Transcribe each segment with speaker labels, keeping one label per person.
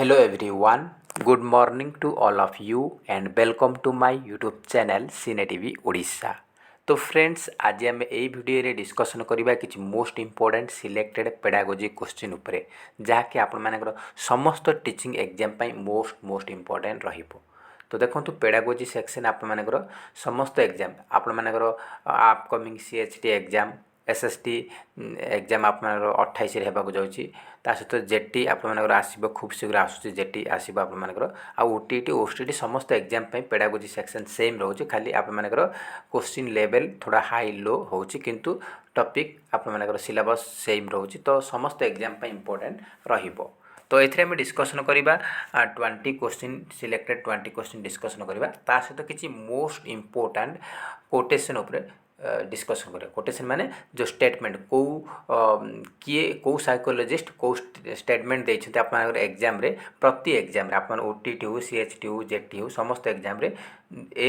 Speaker 1: Hello everyone, good morning to all of you and welcome to my YouTube channel Cine TV Odisha। तो friends आज आम यही video रे discussion करबा किछि most important selected pedagogy question उपरे जहाँकि आपण मानकर समस्त टीचिंग एग्जाम पाई मोस्ट इंपोर्टेंट रहिबो। तो देखो पेडागोजी सेक्शन आप मानकर समस्त एग्जाम आपण मानकर upcoming CHT exam SST exam आप 28 होगा जाऊँगी सहित जेटी आपर आसो खूब शीघ्र आसूँ जेटी आसो आपर आ OTT OSTT समस्त एग्जाम पेडागोजी सेक्शन सेम रोचे खाली आपर क्वेश्चन लेवल थोड़ा हाई लो हो किंतु टॉपिक आपर सिलेबस सेम रोचे तो समस्त एग्जाम इंपोर्टेंट रहिबो। तो ये आम डिस्कसन करवा 20 क्वेश्चन सिलेक्टेड 20 क्वेश्चन डिस्कसन करवा सहित किसी मोस्ट इंपोर्टेंट कोटेशन उपरे डिस्कसन करें। कोटेशन माने जो स्टेटमेंट को किए को साइकोलॉजिस्ट को स्टेटमेंट देते आप एग्जाम रे प्रति एग्जाम रे आप OTT हो CHT हो जेटी हो समस्त एग्जाम रे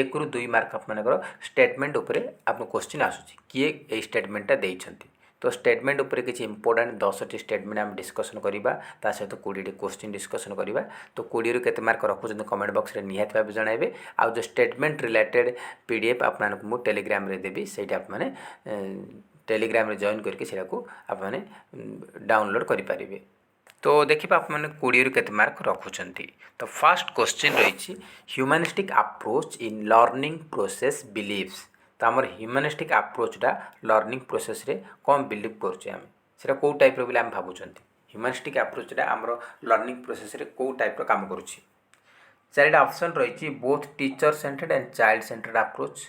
Speaker 1: 1 ରୁ 2 मार्क आप स्टेटमेंट उपरे आप क्वेश्चन आसूँ किए ये स्टेटमेंटा देइछंती। तो स्टेटमेंट उपरे किसी इंपोर्टेंट 10टी स्टेटमेंट आम डिस्कसन करवा सहित 20टी क्वेश्चन डिस्कसन करवा। तो 20 ରୁ केते मार्क रखुछन कमेंट बॉक्स रे निहात भाबे जणाइबे। आ जो स्टेटमेंट रिलेटेड PDF आपन मु टेलीग्राम रे देबी सेटा आप माने टेलीग्राम रे जॉइन करके सेटा को आप माने डाउनलोड करि परिबे। तो देखिए आप मैंने 20 ରୁ केते मार्क रखुछंती। तो फर्स्ट क्वेश्चन रही humanistic approach in learning process believes. तो आमर ह्यूमनिस्टिक अप्रोचटा लर्निंग प्रोसेस रे कौन बिलीव करुचे आम से कौ टाइप रो आम भावुंट ह्यूमनिस्टिक अप्रोचटा आमर लर्निंग प्रोसेस रे कौ टाइप रो काम करुछि। चारिटा ऑप्शन रही both teacher centred and child centred approach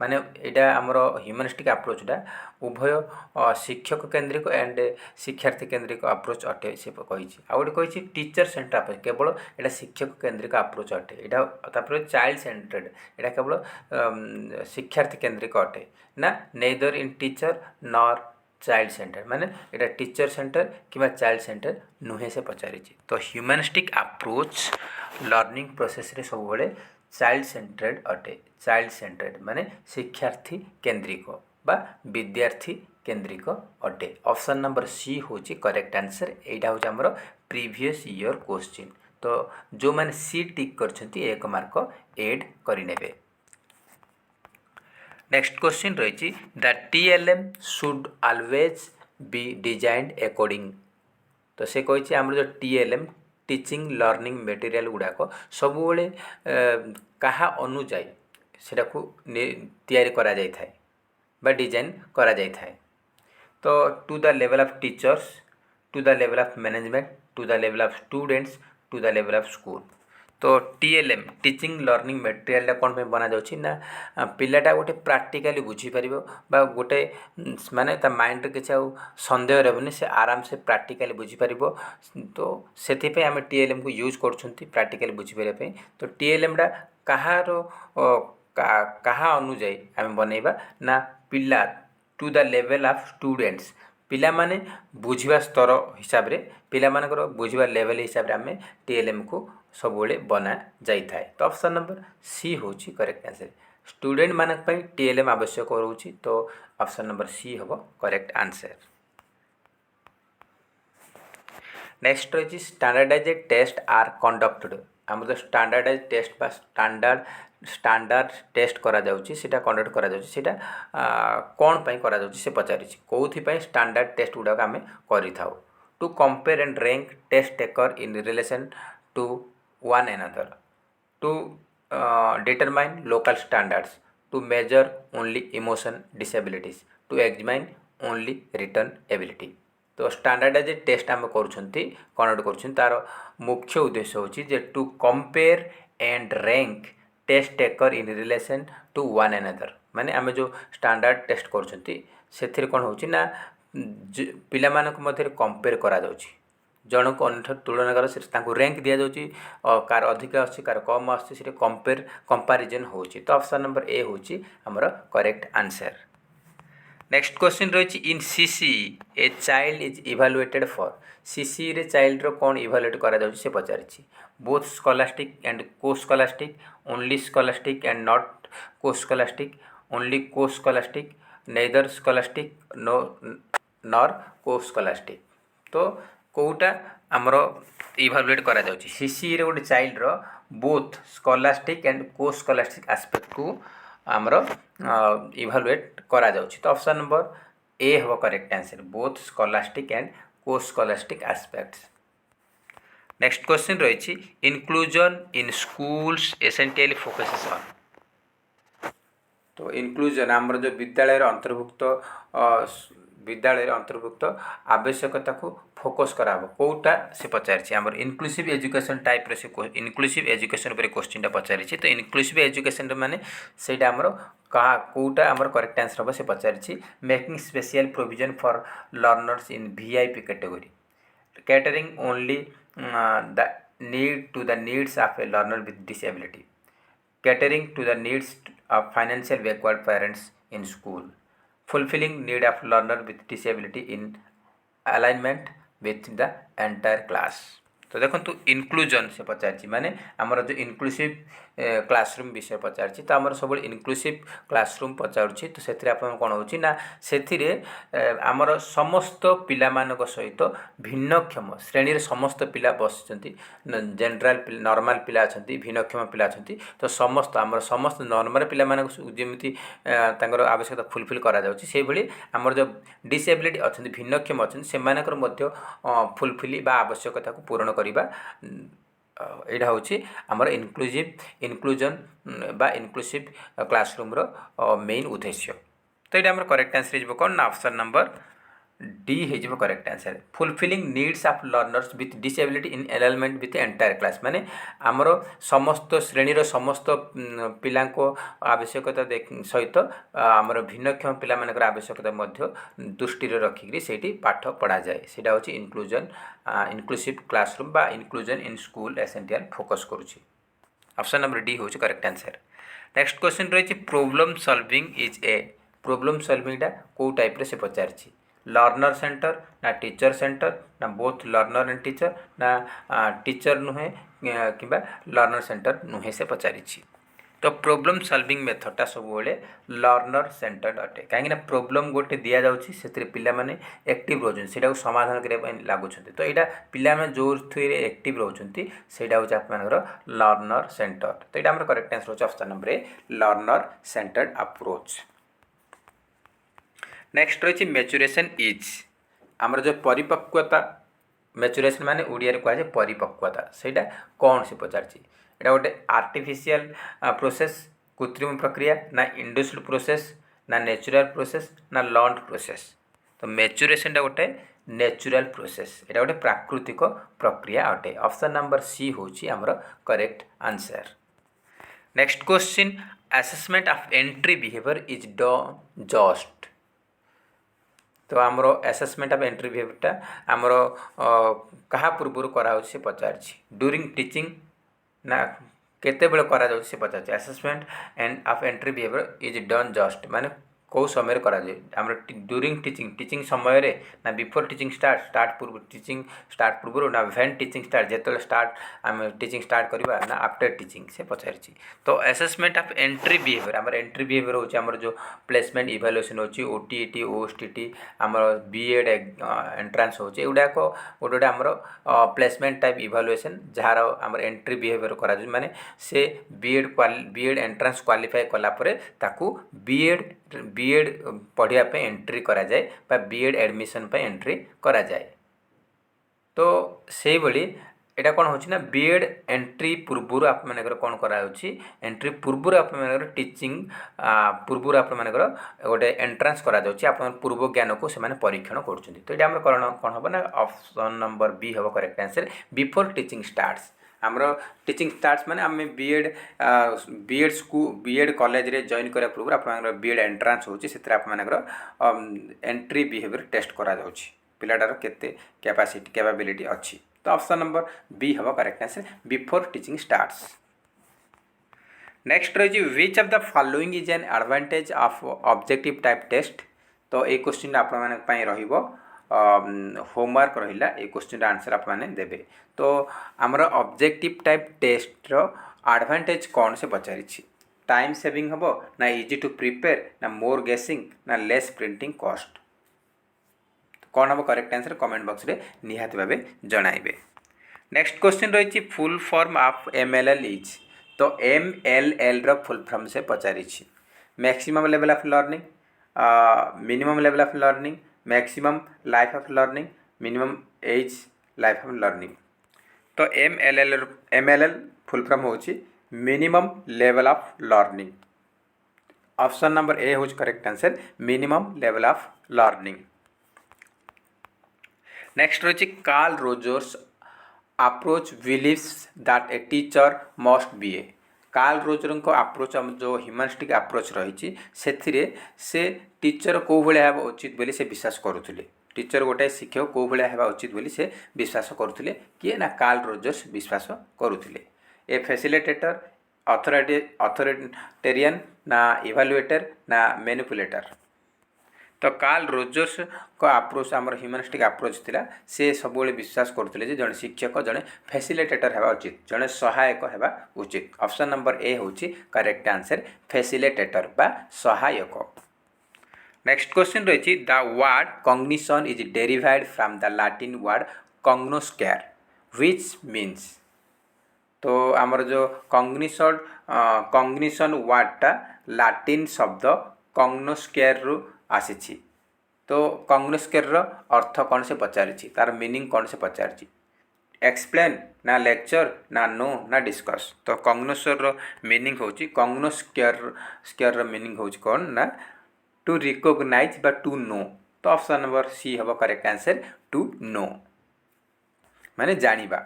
Speaker 1: माने यहाँ आमर ह्यूमनिस्टिक अप्रोचटा उभय शिक्षक केन्द्रिक एंड शिक्षार्थी केन्द्रिक अप्रोच अटे से कही कही टीचर सेंटर अप्रोच केवल यहाँ शिक्षक केन्द्रिक अप्रोच अटे यहाँ चाइल्ड सेंटर्ड यहाँ केवल शिक्षार्थी केन्द्रिक अटे ना नेदर इन टीचर नॉर चाइल्ड सेंटर माने यहाँ टीचर सेंटर कि चाइल्ड सेंटर नुहे से पचारि। तो ह्यूमनिस्टिक अप्रोच लर्निंग प्रोसेस रे सब बड़े चाइल्ड सेंटर्ड अटे। चाइल्ड सेंटर्ड माने शिक्षार्थी केन्द्रिक बा विद्यार्थी केन्द्रिक अटे। ऑप्शन नंबर सी हूँ करेक्ट आंसर। यहाँ हूँ आमर प्रीवियस ईयर क्वेश्चन। तो जो मैंने सी टिक करछंती 1 मार्क एड करिनेबे। नेक्स्ट क्वेश्चन रही the TLM should always be designed according. तो से कही आमर जो TLM टीचिंग लर्निंग मटेरियल गुड़ाक सब कहा अनुजाई सेटा को तैयारी करा जाय थाए बा डिजाइन करा जाय थाए। तो to the level of teachers to the level of management to the level of students to the level of school. तो TLM टीचिंग लर्निंग मटेरियल कौन पे बना जाउछि ना पिलाटा गोटे प्राक्टिकली बुझी परिबो बा गोटे माने ता माइंड रे किछ संदेह रहबनी से आराम से प्राक्टिकली बुझी परिबो। तो सेति पे हम TLM को यूज करछंती प्राक्टिकली बुझी परिबा पे। तो TLM डा कहारो कहा अनुजाई आम बनैबा ना पिला to the level of students पिला माने बुझिबा स्तर हिसाब रे पिला मानकर बुझिबा लेवल हिसाब रे आमे TLM को सब बना जाई थाए। तो ऑप्शन नंबर सी हूँ करेक्ट आंसर। स्टूडेंट मानक पई TLM आवश्यक रोची। तो ऑप्शन नंबर सी हम करेक्ट आंसर। नेक्स्ट रही स्टैंडर्डाइज्ड टेस्ट आर कंडक्टेड। आम जो स्टैंडर्डाइज टेस्ट बा स्टैंडर्ड टेस्ट करा जाउची सेटा कंडक्ट करा जाउची सेटा कोन पई करा जाउची से पचारिछि कोथि पई स्टैंडर्ड टेस्ट गुडा आमे करि थाउ to compare and rank test taker in relation to one another to determine local standards to measure only emotion disabilities to examine only written ability। तो स्टैंडर्डाइज टेस्ट आम करुँच कंडक्ट करुँच तार मुख्य उद्देश्य होची जे to compare and rank test taker in relation to one another माने आम जो स्टैंडर्ड टेस्ट करुँच से कौन होची ना पिला मानक मध्य कंपेयर करा जाउची जन को अन्य तुलना कर से रैंक दि जाऊँगी कार अधिक अच्छी कार कम आसे कंपेरिजन होची। तो ऑप्शन नंबर ए हूँ आमर करेक्ट आंसर। नेक्स्ट क्वेश्चन रही in CC a child is evaluated for. CC रे चाइल्ड रो कौन इभालुएट करा जाउची से पचारिछि both scholastic and co scholastic only scholastic and not co scholastic only co scholastic neither scholastic no nor co scholastic. तो कोटा आमर इभालुएट करा जाउछि सीसी रे गोटे चाइल्ड रो both scholastic and co scholastic aspect को आमर इभालुएट करा जाउछि। तो ऑप्शन नंबर ए हबो correct answer both scholastic and co scholastic aspects. Next question रही inclusion in schools essentially focuses on. तो इनक्लूजन आमर जो विद्यालय अंतर्भुक्त आवश्यकता को फोकस करा कौटा से पचारि आमर इनक्लूसिव एजुकेशन टाइप रे से इनक्लूसिव एजुकेशन पर क्वेश्चन पचारि। तो इनक्लूसिव एजुकेशन माने सेटा आमर कहा कौटा आमर करेक्ट आंसर हम से पचारि making special provision for learners in VIP category catering only the need to the needs of a learner with disability, catering to the needs of financial backward parents in school, fulfilling need of learner with disability in alignment with the entire class। तो देखो inclusion से पचार माने आमर जो inclusive classroom विषय पचार तो आमर सब इनक्लूसिव क्लासरूम पचारुछि। तो से कौन हो आमर समस्त पिला मानक सहित भिन्नक्षम श्रेणी समस्त पिला बस जनरल नॉर्मल पिला अच्छा भिन्नक्षम पिला अच्छा। तो समस्त आमर समस्त नॉर्मल पिला मानक जमी आवश्यकता फुलफिल करा जाउछि से भली आमर जो डिसेबिलिटी अच्छा भिन्नक्षम अच्छा से फुलफिल बा आवश्यकता को पूरण करवा यहाँ हूँ आमर इनक्लूजन बा इनक्लूसिव क्लासरूम रो मेन उद्देश्य। तो ये आमर करेक्ट आंसर हो कौन ना ऑप्शन नंबर डी हो correct answer fulfilling needs of learners with disability in alignment with entire class माने आमर समस्त श्रेणी समस्त पिला आवश्यकता सहित आमर भिन्नक्षम पिला मानकर आवश्यकता दृष्टि रखिक से पाठ पढ़ा जाए सेटा हूँ इनक्लूजन इनक्लूसिव क्लासरूम बा inclusion in school essential focus करुच्ची। ऑप्शन नंबर डी हूँ करेक्ट आंसर। नेक्स्ट क्वेश्चन रही problem solving is a problem सॉल्विंगटा कौ टाइप रे से पचार लर्नर सेंटर ना टीचर सेंटर ना बोथ लर्नर एंड टीचर ना टीचर नुहे कि लर्नर सेंटर नुहे से पचारि। तो प्रॉब्लम सॉल्विंग मेथडटा सब लर्नर सेंटर्ड अटे कहीं प्रॉब्लम गोटे दि जाऊँगी से पिला माने एक्टिव रोचन से समाधान करने लगुच। तो यहाँ पिला जो थ्री एक्टिव रोचंती से हूँ आप लर्नर सेंटर। तो यहाँ करेक्ट आंसर हो ऑप्शन नंबर ए लर्नर सेंटर्ड अप्रोच। नेक्स्ट रही मैच्योरेशन इज आमर जो परिपक्वता मैच्योरेशन माने ओडिया रे कहुए परिपक्वता सेटा कौन से पचार एटा गोटे आर्टिफिशियल प्रोसेस कृत्रिम प्रक्रिया ना इंडस्ट्रियल प्रोसेस ना नेचुरल प्रोसेस ना लर्न प्रोसेस। तो मैच्योरेशन गोटे नेचुरल प्रोसेस एटा गोटे प्राकृतिक प्रक्रिया अटे। ऑप्शन नंबर सी होची हमर correct answer. Next question assessment of entry behaviour is done just. तो आमर असेसमेंट ऑफ एंट्री बिहेवियरटा आमर कहा पूर्व करा से पचार ड्यूरिंग टीचिंग ना केते बेले करा जाउछि से पचार assessment and of entry behaviour is done just माने कौ समय करा आम ड्यूरिंग टीचिंग समय रे ना बिफोर टीचिंग स्टार्ट पूर्व टीचिंग स्टार्ट पूर्व ना व्हेन टीचिंग स्टार्ट जेते स्टार्ट आम टीचिंग स्टार्ट करवा ना आफ्टर टीचिंग से पचारि। तो असेसमेंट ऑफ एंट्री बिहेवियर आम एंट्री बिहेवियर होची आमर जो प्लेसमेंट इवैल्यूएशन होची ओटीईटी ओएसटीटी आमर बीएड एंट्रांस होची एगुड़ाक गोटे गोटे आमर प्लेसमेंट टाइप इवैल्यूएशन जार आमर एंट्री बिहेवियर करा माने से बीएड एंट्रांस क्वालिफाई कला परे ताकू बीएड पढ़िया पे एंट्री करा जाए बा बीएड एडमिशन पे एंट्री करा जाए। तो से भली एटा कौन होची ना बीएड एंट्री पूर्व आप मानकर कौन करा होची एंट्री पूर्व आप मानकर टीचिंग पूर्व आप मानकर गोटे एंट्रांस करा जाउची आप पूर्व ज्ञान को से माने परीक्षण करूछंती। तो एटा हमर कौन होबो ना ऑप्शन नंबर बी होबो correct answer before teaching starts. आमर टीचिंग स्टार्ट्स माने आम बीएड कॉलेज रे जॉइन करा पूर्व आप बीएड एंट्रांस होची से आप एंट्री बिहेवियर टेस्ट करा जाउची पिलाटार केते कैपेसिटी कैपेबिलिटी अच्छी। तो ऑप्शन नंबर बी हम correct answer before teaching starts. Next रही which of the following is an advantage of objective type test. तो ये क्वेश्चन आपन रहिबो होमवर्क रहिला ये क्वेश्चन आंसर आप माने देबे। तो आमर ऑब्जेक्टिव टाइप टेस्ट रो एडवांटेज कौन से पचारि टाइम सेविंग हबो ना इजी टू प्रिपेयर ना मोर गेसिंग ना लेस प्रिंटिंग कॉस्ट। कौन हम करेक्ट आंसर कमेंट बॉक्स रे निहाती भाव जणाइबे। नेक्स्ट क्वेश्चन रही full form of MLL is. तो MLL रो फुल फॉर्म से पचारि maximum level of learning, minimum level of learning, maximum life of learning, minimum age life of learning. तो MLL फुल फॉर्म होची minimum level of learning. Option number A होची correct answer minimum level of learning. Next रही Karl Rogers approach believes that a teacher must be a. Karl Roger को approach जो ह्यूमानिस्टिक approach रही से teacher कौ भाया हेबा उचित बोली से विश्वास करुले। टीचर गोटे शिक्षक कौ भाया हेबा उचित बोली से विश्वास करुले किए ना कार्ल रोजर्स विश्वास करुले। ए फैसिलिटेटर, अथॉरिटेरियन ना इवालुएटर ना मैनिपुलेटर। तो कार्ल रोजर्स को अप्रोच आमर ह्यूमानिस्टिक अप्रोच थिला से सब विश्वास करते जड़े शिक्षक जड़े फैसिलिटेटर हेबा उचित, जड़े सहायक हेबा उचित। ऑप्शन नंबर ए होची करेक्ट आंसर फैसिलिटेटर बा सहायक। नेक्स्ट क्वेश्चन रही the word cognition is derived from the Latin word cognoscere which means. तो आमर जो कॉग्निशन वर्डटा लैटिन शब्द कॉग्नोस्केयर रु आसी। तो कॉग्नोस्केयर अर्थ कौन से पचारि तार मीनिंग कौन से पचारि एक्सप्लेन ना लेक्चर ना नो ना डिस्कस। तो कॉग्नोस्केयर मीनिंग होची कॉग्नोस्केयर मीनिंग होची कौन ना टू रिकॉग्नाइज बा टू नो। तो ऑप्शन नंबर सी हम करेक्ट आंसर टू नो माने जानिबा।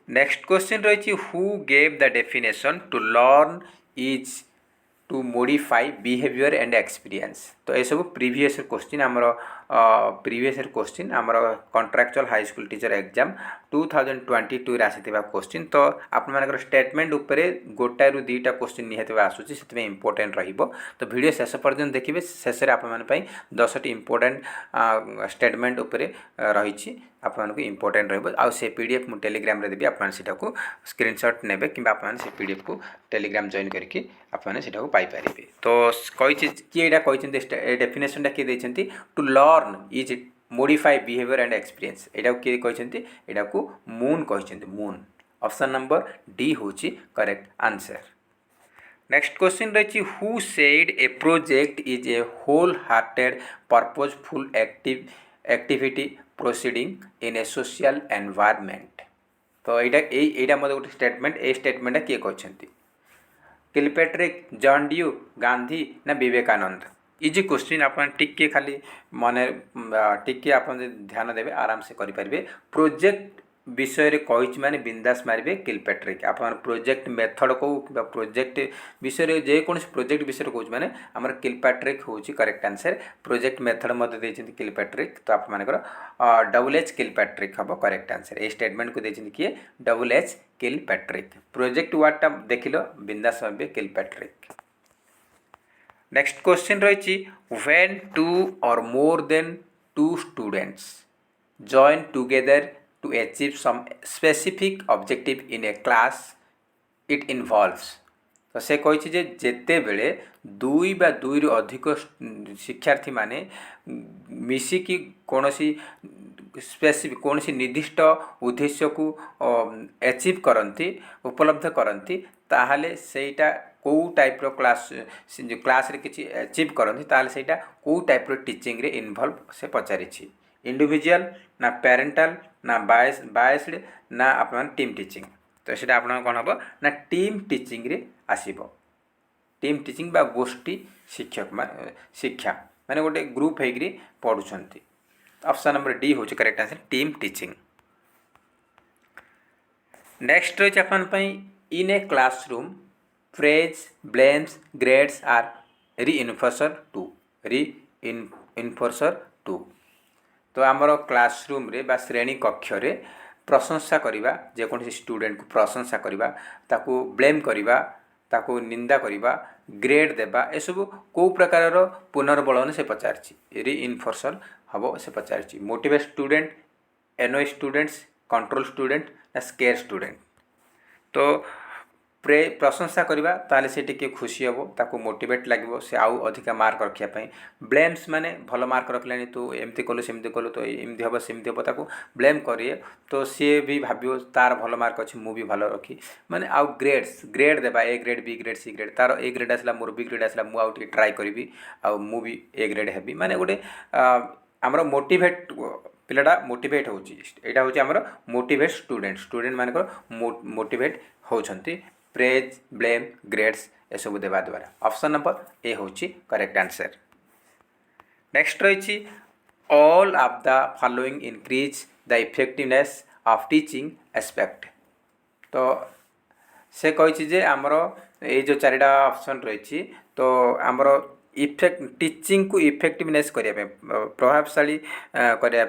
Speaker 1: नेक्स्ट क्वेश्चन रही who gave the definition to learn is to modify behaviour and experience. तो ये सब प्रीवियस क्वेश्चन आमर प्रीवियस क्वेश्चन आमर contractual high school teacher exam 2022 आसीथिबा क्वेश्चन। तो आपनकर स्टेटमेंट उपरे गोटाए रु दुईटा क्वेश्चन निहाती आसूची से इंपोर्टेंट रहिबो। तो वीडियो शेष पर्यंत देखिए, शेष में आपन 10टी इंपोर्टेंट स्टेटमेंट उपरे रही आपको इंपोर्टेंट रहिबो। आ से पीडीएफ मु टेलीग्राम रे देबी, आपन सेटाको स्क्रीनशॉट नेबे कि आपन से पीडीएफ को टेलीग्राम जॉइन करके आपन सेटाको पाई परिबे। तो कोई चीज कि एटा कहचंती डेफिनेशनटा कि देछंती to learn is modify behaviour and experience. एटा कि कहचंती एटा को मून कहचंती मून। ऑप्शन नंबर डी होची करेक्ट आंसर। नेक्स्ट क्वेश्चन रही who said a project is a whole hearted purposeful activity proceeding in a social environment. तो यहाँ मतलब गोटे स्टेटमेंट, ए स्टेटमेंट किए कहते किलपेट्रिक, जॉन ड्यू, गांधी ना विवेकानंद। इजी क्वेश्चन आपन टिके खाली मन टिके आपन ध्यान देवे आराम से करें। प्रोजेक्ट विषय रे कही माने बिंदास मारे किलपेट्रिक। आप प्रोजेक्ट मेथड को प्रोजेक्ट विषय जेको प्रोजेक्ट विषय कौच मैंने आम किलपेट्रिक हूँ करेक्ट आंसर। प्रोजेक्ट मेथड मत किलपेट्रिक। तो आप डबल एच किलपेट्रिक हम करेक्ट आंसर। ये स्टेटमेंट को देते किए डबल एच किलपेट्रिक। प्रोजेक्ट वर्डटा देख लो बिंदास भावे किलपेट्रिक। नेक्स्ट क्वेश्चन रही when two or more than two students join together to achieve some specific objective in a class it involves। तो से कही जेते बेले दुई बा दुई रु अधिक शिक्षार्थी माने मिसिकी कोनोसी स्पेसिफिक कोनोसी निर्दिष्ट उद्देश्य को अचीव करती उपलब्ध करती ताहले सेटा को टाइप रो क्लास रे किछि अचीव करती ताहले सेटा को टाइप रो टीचिंग रे इन्वॉल्व से पचारिछि। इंडिविजुअल ना पेरेंटाल ना बायस्ड ना अपन टीम टीचिंग। तो ये आप कौन हम ना टीम टीचिंग रे आसीबो। टीम टीचिंग बा गोष्ठी शिक्षक शिक्षा माने गोटे ग्रुप होगी पढ़ुंट। ऑप्शन नंबर डी हूँ correct answer team teaching. Next रही अपन in a classroom praise blames grades are reinforcer to. तो आमर क्लासरूम रे बा श्रेणी कक्ष रे प्रशंसा करवा जेकोसी स्टूडेंट को प्रशंसा करवा ताकू ब्लेम करवा ताकू निंदा करवा ग्रेड देवा ए सब को प्रकार पुनर्बलन से पचारि रीइन्फोर्सर हम से पचारि। Motivate student, annoy students, control student ना स्केयर स्टूडेंट। तो प्रशंसा करवा ताले से टिके खुशी हम ताको मोटिवेट लगे से आउ अधिका मार्क रखापी ब्लेम्स माने भल मार्क रखलानी तू एमती कलु सेमती कलु तो एमती हम सेमती हम ताको ब्लेम करे तो सी भी भाव तार भल मार्क अच्छी मुझे भल रखी माने आउ ग्रेड देवा A grade B grade C grade तार ए ग्रेड आसला मोर बी ग्रेड आसला मुझे ट्राए करी आउ भी ए ग्रेड हेबी माने गोटे आमर मोटिवेट पिलाटा मोटिवेट होटा हूँ आमर मोटिवेट स्टूडेंट मानक मोटिवेट होती प्रेज ब्लेम ग्रेड्स एसबू देवा द्वारा ऑप्शन नंबर ए हूँ करेक्ट आंसर। नेक्स्ट रही all of the following increase the effectiveness of teaching aspect. तो से कही आमर ये जो चारिटा ऑप्शन रही तो आमर इफेक्ट टीचिंग को इफेक्टिवनेस करने प्रभावशाली करने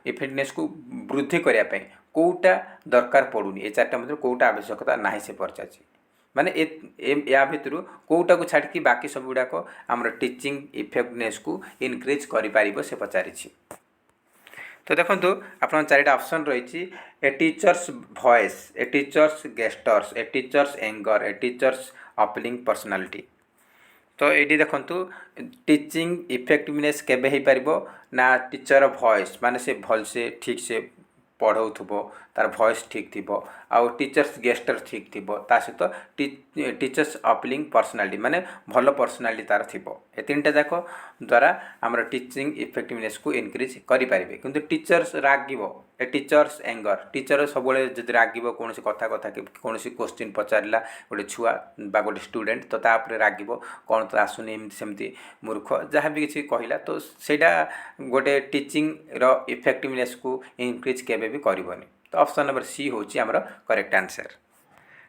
Speaker 1: इफेक्टिवनेस को वृद्धि करने कौटा दरकार पड़ूनी ये चार्टा मध्य कौटा आवश्यकता ना से पचार माने या भितर कौटा को छाड़ी बाकी सब गुड़ाक आम टीचिंग इफेक्टिवनेस को इनक्रीज कर से पचारि। तो देखो आप चारिटा ऑप्शन रही ए टीचर्स वॉइस ए टीचर्स गेस्टर्स ए टीचर्स एंगर ए टीचर्स अपीलिंग पर्सनालिटी। तो ये देखु टीचिंग इफेक्टिवनेस केबे हो पार ना टीचर वॉइस माने से भल से ठीक से पढ़ाऊ तार वॉइस ठीक थी आउ टीचर्स गेस्टर ठीक थी सहित टीचर्स अपीलिंग पर्सनालिटी माने भल पर्सनालिटी तार थी ए तीन टा जाक द्वारा आम टीचिंग इफेक्टिवनेस को इनक्रीज करेंगे किंतु टीचर्स रागिब ए टीचर्स एंगर टीचर सब जब रागिब कौन कथा कथा कौन क्वेश्चन पचारा गोटे छुआ बा गोटे स्टूडेंट तो तापर रागिब कौन तो आसुनी सेमती मूर्ख जहाँ भी किसी कहला तो सेटा गोटे टीचिंग रो इफेक्टिवनेस को इनक्रीज केबे भी करबनी। तो ऑप्शन नंबर सी हूँ आमर करेक्ट आंसर।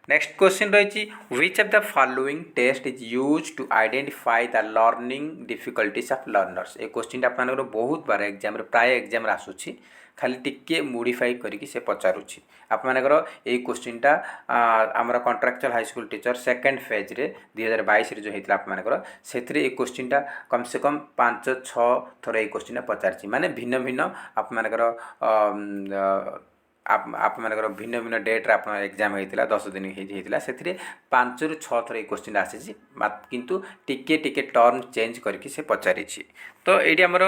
Speaker 1: नेक्स्ट क्वेश्चन रही which of the following test is use to identify the learning difficulties of learners. ये क्वेश्चन आप बहुत बार एग्जाम प्राय एग्जाम आसूची खाली टिके मोडिफाई करके से पचारुची आपर यही क्वेश्चनटा आमर contractual high school teacher second phase रे 2022 जो होता आपर से क्वेश्चनटा कम से कम 5-6 थर ये क्वेश्चन पचार माने भिन्न भिन्न आपर आप भिन्न भिन्न डेट्रे आप एग्जाम होता 10 दिन होता से 5-6 थर ये क्वेश्चन आसी किंतु टिके टिके टर्न चेंज करके से पचारि। तो ये आमर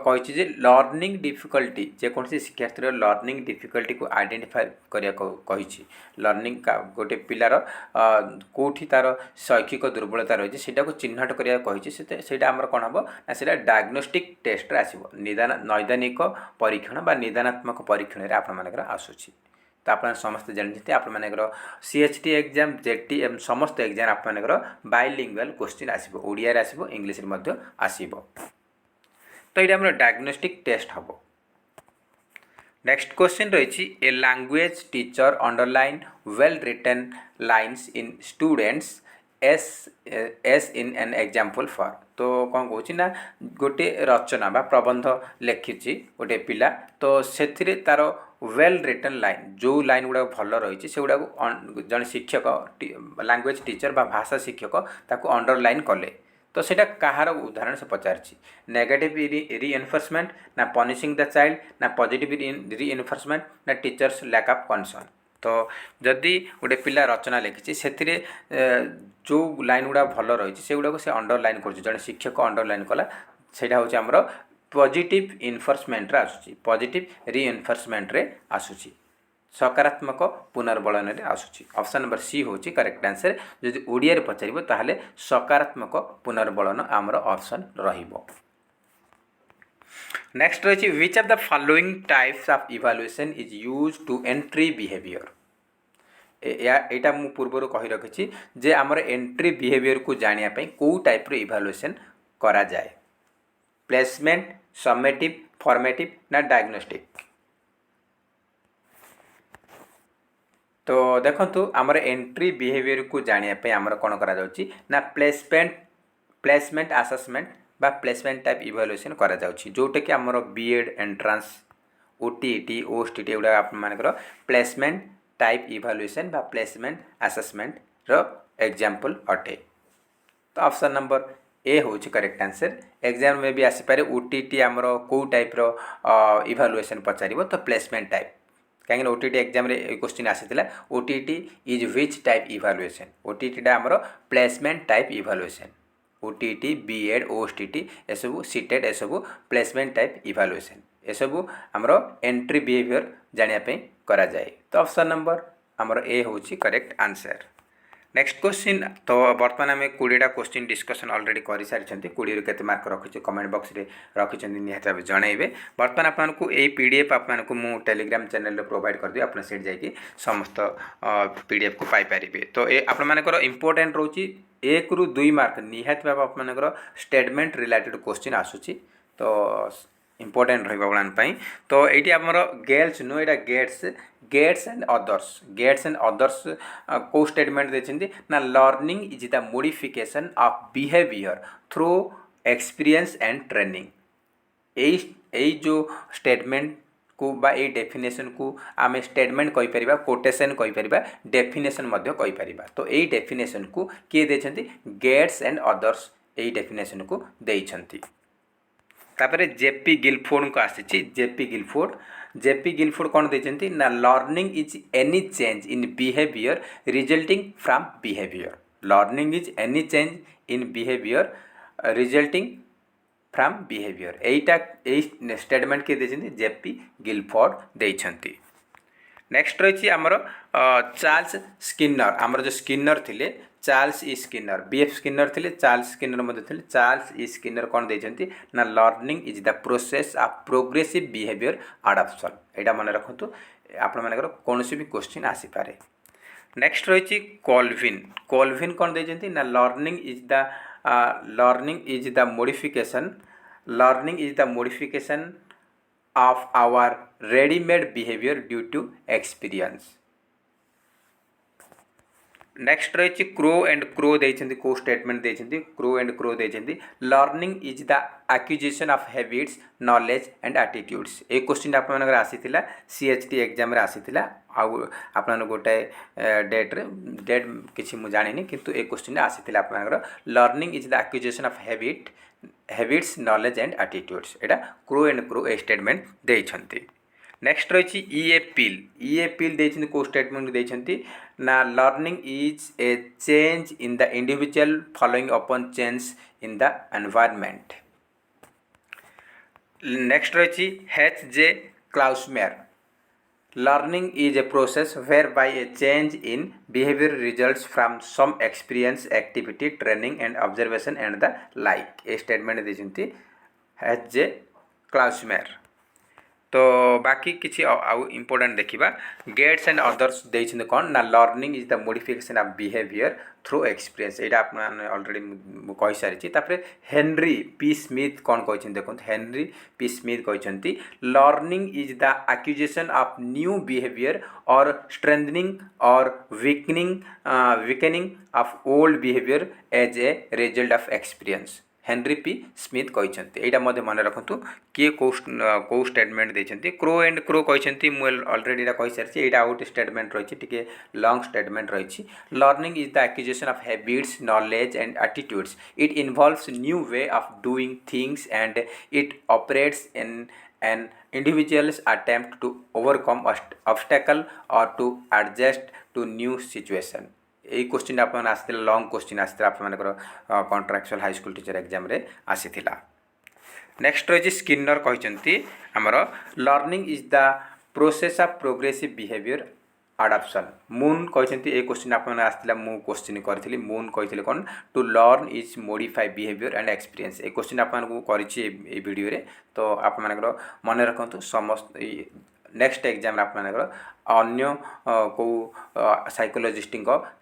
Speaker 1: कही लर्निंग डिफिकल्टी जेकोसी शिक्षार्थी लर्निंग डिफिकल्टी को आइडेंटिफाई करी लर्निंग गोटे पिलार कौटी तार शैक्षिक दुर्बलता रही है चिन्हट करा कही आमर कौन हम ना से डायग्नोस्टिक टेस्ट आसो नैदानिक परीक्षण बा निदानात्मक परीक्षण आप आसूची। तो आप समस्त जानते आपर CHT एग्जाम JTM समस्त एग्जाम आपर बाइलिंगुअल क्वेश्चन आसो ओडिया आसो इंग्लिश आसो। तो ये आम डायग्नोस्टिक टेस्ट हम। नेक्स्ट क्वेश्चन रही a language teacher underline well written lines in students as in an example for. तो कौन कहूँ ना गोटे रचना बा प्रबंध लिखी गोटे पिला तो से तार वेल रिटन लाइन जो लाइन गुड़ा भल रही से गुड़ा जन शिक्षक लैंग्वेज टीचर बा भाषा शिक्षक ताको अंडरलाइन कले तो सेटा कहार उदाहरण से पचार नेगेटिव रीइन्फोर्समेंट ना पनिशिंग द चाइल्ड ना पॉजिटिव रीइन्फोर्समेंट ना टीचर्स लैक ऑफ कंसर्न। तो जदि गोटे पिला रचना लिखी से जो लाइन गुड़ा भल रही से गुड़ा से अंडरलाइन कर जड़े शिक्षक अंडरलाइन कला से आमर पॉजिटिव इन्फोर्समेंट रे आसुची पॉजिटिव रीइन्फोर्समेंट रे आसुची सकारात्मक पुनर्बलन रे आसुची। ऑप्शन नंबर सी हूँ करेक्ट आंसर। जदि ओडिया पचार ताहले सकारात्मक पुनर्बलन आमर ऑप्शन रहिबो। नेक्स्ट रही which of the following types of evaluation is use to entry behaviour. यहाँ मु पूर्व कही रखी जे आमर एंट्री बिहेवियर को जानापी कौ टाइप इवैल्यूएशन करा जाए प्लेसमेंट समेटिव फॉर्मेटिव ना डायग्नोस्टिक। तो देखो आमर एंट्री बिहेवियर को जानापी आमर कौन करा जाउची ना प्लेसमेंट आसेसमेंट बा प्लेसमेंट टाइप इवैल्यूएशन करा जाउची जोटा कि आमर बीएड एंट्रांस OTET OSTT एगुड़ा आपर प्लेसमेंट टाइप इवैल्यूएशन बा प्लेसमेंट आसेसमेंट रो एग्जांपल अटे। तो ऑप्शन नंबर ए हूँ करेक्ट आंसर। एग्जाम में भी आसीपे OTET आमर कौ टाइप इवैल्यूएशन पचार तो प्लेसमेंट टाइप कहीं ओटीटी एग्जाम रे क्वेश्चन आसीथिला OTT is which type evaluation OTT डा हमरो placement type evaluation OTT BEd OSTT एसबु सीटेट एसबु प्लेसमेंट टाइप इवैल्यूएशन एसबु हमरो एंट्री बिहेवियर जानिया पे करा जाए तो ऑप्शन नंबर हमरो ए होची करेक्ट आंसर। नेक्स्ट क्वेश्चन तो बर्तमान आम 20टा क्वेश्चन डिस्कसन ऑलरेडी कर सारी 20 के मार्क रखी कमेंट बॉक्स रे रखी निहत भाव जनइबे बर्तमान आपको यही पीडीएफ आपको मु टेलीग्राम चैनल प्रोवाइड कर दिए आप सेठ जाकि समस्त पीडीएफ को पाइपर तो ये आपर इंपोर्टेंट रोची 1 ରୁ 2 मार्क निहत भाव आपर स्टेटमेंट रिलेटेड क्वेश्चन आसूची तो इंपोर्टेंट रही तो ये आमर गेट्स नु यहाँ गेट्स एंड अदर्स को स्टेटमेंट देते ना learning is the modification of behaviour through experience and training यही जो स्टेटमेंट को बा ए डेफिनेशन को आम स्टेटमेंट कहीपर कोटेशन कहीपर डेफिनेशन कहीपर तो यही डेफिनेशन को किए देते गेट्स एंड अदर्स यही डेफिनेशन को देइछंती। तापर जेपी गिलफोर्ड को आसी जेपी गिलफोर्ड कौन देते ना learning is any change in behaviour resulting from behaviour learning is any change in behaviour resulting from behaviour यही स्टेटमेंट किए देते जेपी गिलफोर्ड देइछंती। नेक्स्ट रही आमर चार्ल्स स्किनर आमर जो स्किनर थिले Charles E Skinner BF Skinner थिले चार्ल्स स्किनर मध्य थिले चार्ल्स ई स्किनर कौन देइछंती ना learning is the process of progressive behaviour adoption एटा मन रखंतु आपण मानकर कोनोसी भी क्वेश्चन आसी पारे। नेक्स्ट रही कॉल्विन कौन देइछंती ना learning is the modification of our ready-made behavior due to experience। Next रही क्रो एंड क्रो देइछंती को स्टेटमेंट देइछंती क्रो एंड क्रो देइछंती learning is the acquisition of habits knowledge and attitudes a question आप मनकर आसीथिला सीएचटी एग्जाम रे आसीथिला आपन गोटे डेट किछि मु जानिनी किंतु ए क्वेश्चन आसीथिला आप मनकर learning is the acquisition of habits knowledge and attitudes एटा Crow and Crow a statement देइछंती। नेक्स्ट रही ई पील देइछंती को स्टेटमेंट देइछंती ना learning is a change in the individual following upon change in the environment. Next रही H.J. Klausmeier learning is a process whereby a change in behaviour results from some experience activity training and observation and the like a statement देइछंती H.J. क्लाउसमेयर। तो बाकी किसी important देखा gets and others देइछन कौन ना learning is the modification of behaviour through experience यहाँ आप already कही सारी तापर हेनरी पी स्मिथ कौन कहते देखो हेनरी पी स्मिथ कहते learning is the acquisition of new behaviour और strengthening or weakening of old behaviour as a result of experience Henry P Smith कहते यहाँ मन रखु किए कौ स्टेटमेंट देते क्रो एंड क्रो कहते मुझे ऑलरेडी कही सारी यहाँ गोटे स्टेटमेंट रही टी लॉन्ग स्टेटमेंट रही learning is the acquisition of habits knowledge and attitudes it involves new way of doing things and it operates in an individuals attempt to overcome obstacle or to adjust to new situation. यही question आप long question आसाला आप contractual high school teacher exam रे आसीथिला। नेक्स्ट रही Skinner कहते आमर learning is the process of progressive behaviour adoption. Munn कहते ये क्वेश्चन आप मु क्वेश्चन करी मून कहते कौन to learn is modify behaviour and experience a question आपको करीडियो रे तो आप मन रखु समस्त नेक्स्ट एग्जाम आप अन्य को साइकोलॉजिस्ट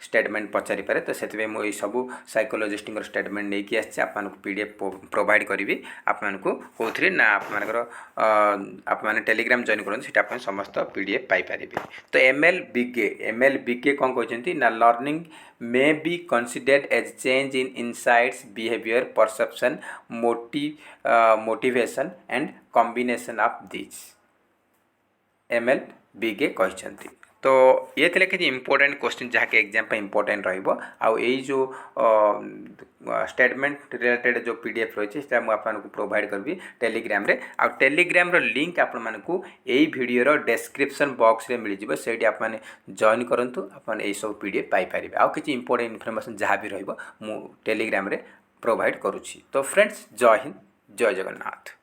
Speaker 1: स्टेटमेंट पचारि पारे तो से मुझे सब साइकोलॉजिस्ट स्टेटमेंट नहीं कि आपको पीडीएफ प्रोवाइड करी आपको कौन ना आप टेलीग्राम जॉइन करें समस्त पीडीएफ पाइपर। तो एमएल बीके कौन कहते ना learning may be considered as change in insights behaviour perception motivation and combination of this ML BK कहते। तो ये थे किसी इंपोर्टेंट क्वेश्चन जहाँकि एग्जाम पे इंपोर्टेंट रहिबो आउ एई जो स्टेटमेंट रिलेटेड जो पीडीएफ रही है आपको प्रोवाइड करबी टेलीग्राम रे आ टेलीग्राम रो लिंक आपण मानकू एई वीडियो रो डिस्क्रिप्शन बॉक्स रे मिल जिवो सेठी आप माने जॉइन करंतु आपण एई सब पीडीएफ पाई परिबे आ किछि इंपोर्टेंट इन्फॉर्मेशन जहाँ भी रहिबो मु टेलीग्राम रे प्रोवाइड करूछि। तो फ्रेंड्स जय हिंद जय जगन्नाथ।